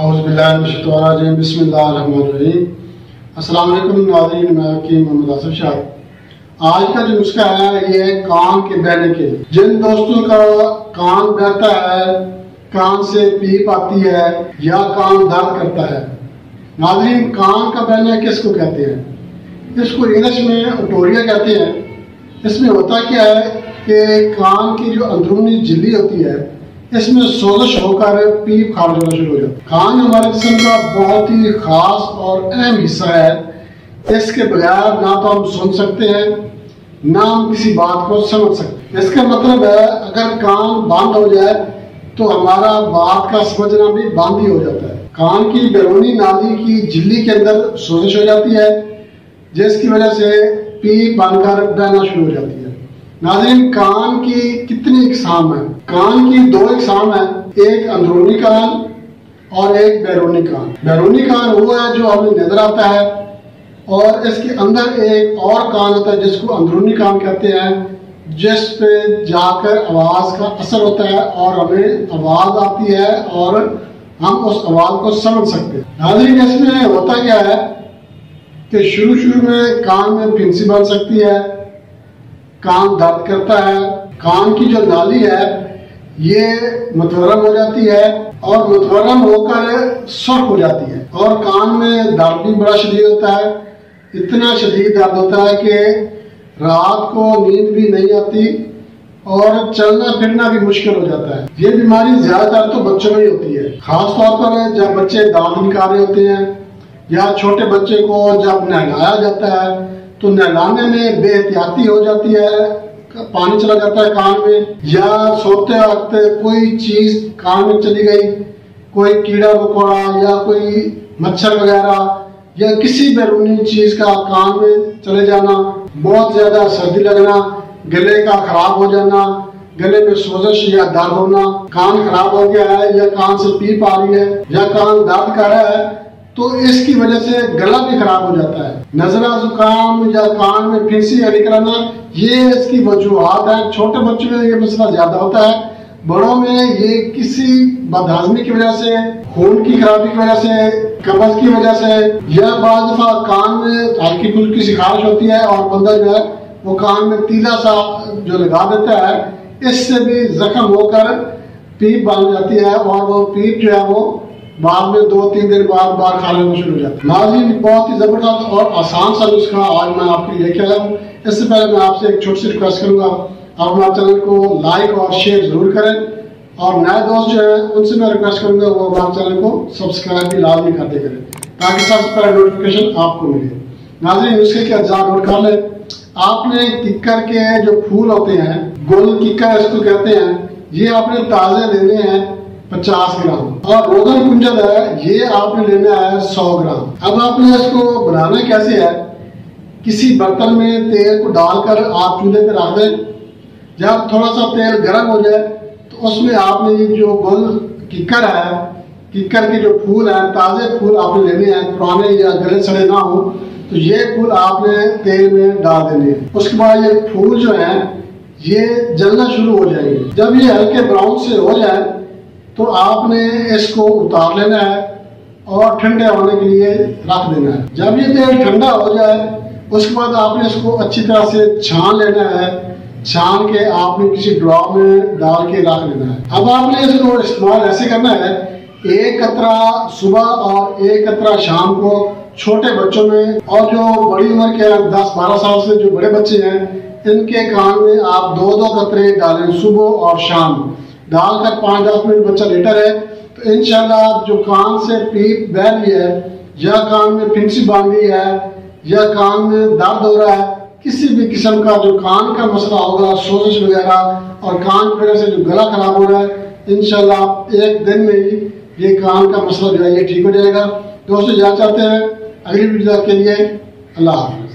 औज़ुबिल्लाहि बिस्मिल्लाहिर्रहमानिर्रहीम। अस्सलाम वालेकुम नाज़रीन, मैं हकीम मोहम्मद आसिफ शाह। आज का जो नुस्खा है ये है कान के बहने के लिए। जिन दोस्तों का कान बहता है, कान से पीप आती है या कान दर्द करता है, नाज़रीन कान का बहना किसको कहते हैं? इसको इंग्लिश में ओटोरिया कहते हैं। इसमें होता क्या है कि कान की जो अंदरूनी झिल्ली होती है इसमें सोजिश होकर पीप खारिज होना शुरू हो जाता है। कान हमारे जिस्म का बहुत ही खास और अहम हिस्सा है। इसके बगैर ना तो हम सुन सकते हैं ना हम किसी बात को समझ सकते हैं। इसका मतलब है अगर कान बंद हो जाए तो हमारा बात का समझना भी बंद ही हो जाता है। कान की बैरूनी नाली की झिल्ली के अंदर सोजिश हो जाती है जिसकी वजह से पीप बनकर बहना शुरू हो जाती है। नाज़रीन कान की कितनी इकसाम है? कान की दो इकसाम है, एक अंदरूनी कान और एक बैरूनी कान। बैरूनी कान वो है जो हमें नजर आता है और इसके अंदर एक और कान होता है जिसको अंदरूनी कान कहते हैं, जिस पे जाकर आवाज का असर होता है और हमें आवाज आती है और हम उस आवाज को समझ सकते हैं। नाज़रीन इसमें होता क्या है कि शुरू में कान में फिंसी बन सकती है, कान दर्द करता है, कान की जो नाली है ये मुतवर्रम हो जाती है और मुतवर्रम होकर सुर्ख हो जाती है और कान में दर्द भी बड़ा शदीद होता है। इतना शदीद दर्द होता है कि रात को नींद भी नहीं आती और चलना फिरना भी मुश्किल हो जाता है। ये बीमारी ज्यादातर तो बच्चों में ही होती है, खास तौर पर जब बच्चे दांत निकाल रहे होते हैं या छोटे बच्चे को जब नहलाया जाता है तो नहलाने में बेहतियाती हो जाती है, पानी चला जाता है कान में, या सोते वक्त कोई चीज कान में चली गई, कोई कीड़ा मकोड़ा या कोई मच्छर वगैरह या किसी बैरूनी चीज का कान में चले जाना, बहुत ज्यादा सर्दी लगना, गले का खराब हो जाना, गले में सोजिश या दर्द होना, कान खराब हो गया है या कान से पीप आ रही है या कान दर्द कर रहा है तो इसकी वजह से गला भी खराब हो जाता है। नजला जुकाम या कान में फिंसी निकलना ये इसकी वजूहात है। छोटे बच्चों में ये मसला ज्यादा होता है, बड़ों में ये किसी बदहजमी की वजह से, खून की खराबी की वजह से, कब्ज की वजह से या बाद दफा कान में हल्की फुल्की सी खारिश होती है और बंदा जो है वो कान में तीला सा जो लगा देता है, इससे भी जख्म होकर पीप बन जाती है और वो पीप जो है वो बाद में 2-3 दिन बाद बार खाने में शुरू हो जाता है। नाज़रीन बहुत ही जबरदस्त और आसान सा नुस्खा आज मैं आपके लिए लेके आया हूँ। इससे पहले मैं आपसे एक छोटी सी रिक्वेस्ट करूंगा, आप हमारे चैनल को लाइक और शेयर जरूर करें और नए दोस्त जो है उनसे मैं रिक्वेस्ट करूंगा वो हमारे चैनल को सब्सक्राइब भी लाजमी करते करें ताकि सबसे पहले नोटिफिकेशन आपको मिले। नाज़रीन नुस्खे के अज्जा नोट कर ले। आपने किक्कर के जो फूल होते हैं, गुल किक्कर इसको कहते हैं, ये आपने ताजे लेने हैं 50 ग्राम और रोगन कुंजल है ये आपने लेना है 100 ग्राम। अब आपने इसको बनाना कैसे है, किसी बर्तन में तेल को डालकर आप चूल्हे पे रख दें। जब थोड़ा सा तेल गर्म हो जाए तो उसमें आपने ये जो गुल किक्कर है, किक्कर के जो फूल हैं, ताजे फूल आपने लेने हैं, पुराने या गले सड़े ना हो तो ये फूल आपने तेल में डाल देने हैं। उसके बाद ये फूल जो है ये जलना शुरू हो जाएंगे। जब ये हल्के ब्राउन से हो जाए तो आपने इसको उतार लेना है और ठंडे होने के लिए रख देना है। जब ये तेल ठंडा हो जाए उसके बाद आपने इसको अच्छी तरह से छान लेना है। छान के आपने किसी ड्रॉ में डाल के रख लेना है। अब आपने इसको इस्तेमाल ऐसे करना है, एक कतरा सुबह और एक कतरा शाम को छोटे बच्चों में, और जो बड़ी उम्र के 10-12 साल से जो बड़े बच्चे हैं इनके कान में आप 2-2 कतरे डालें सुबह और शाम। डालकर 5-10 मिनट बच्चा लेटा रहे तो इंशाल्लाह जो कान से पीप बह रही है या कान में फिंसी बन गई है या कान में दर्द हो रहा है, किसी भी किस्म का जो कान का मसला होगा, सोजिश वगैरह और कान की वजह से जो गला खराब हो रहा है, इंशाल्लाह 1 दिन में ही ये कान का मसला जो है ये ठीक हो जाएगा। दोस्तों याद चाहते हैं अगली वीडियो के लिए अल्लाह हाफ़िज़।